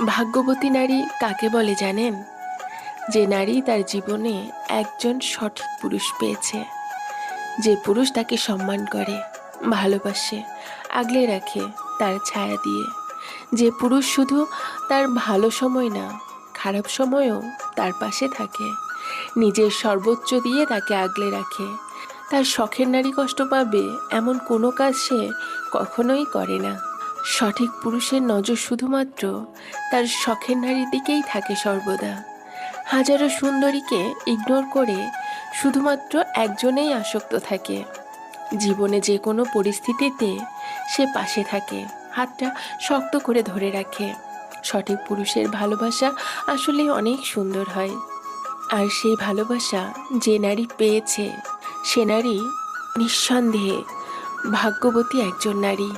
ভাগ্যবতী নারী কাকে বলে জানেন? যে নারী তার জীবনে একজন সঠিক পুরুষ পেয়েছে, যে পুরুষ তাকে সম্মান করে, ভালোবাসে, আগলে রাখে তার ছায়া দিয়ে। যে পুরুষ শুধু তার ভালো সময় না, খারাপ সময়েও তার পাশে থাকে, নিজের সর্বোচ্চ দিয়ে তাকে আগলে রাখে। তার শখের নারী কষ্ট পাবে এমন কোনো কাজ সে কখনোই করে না। সঠিক পুরুষের নজর শুধুমাত্র তার শখের নারীর দিকেই থাকে সর্বদা। হাজারো সুন্দরীকে ইগনোর করে শুধুমাত্র একজনেই আসক্ত থাকে। জীবনে যে কোনো পরিস্থিতিতে সে পাশে থাকে, হাতটা শক্ত করে ধরে রাখে। সঠিক পুরুষের ভালোবাসা আসলে অনেক সুন্দর হয়। আর সেই ভালোবাসা যে নারী পেয়েছে, সে নারী নিঃসন্দেহে ভাগ্যবতী একজন নারী।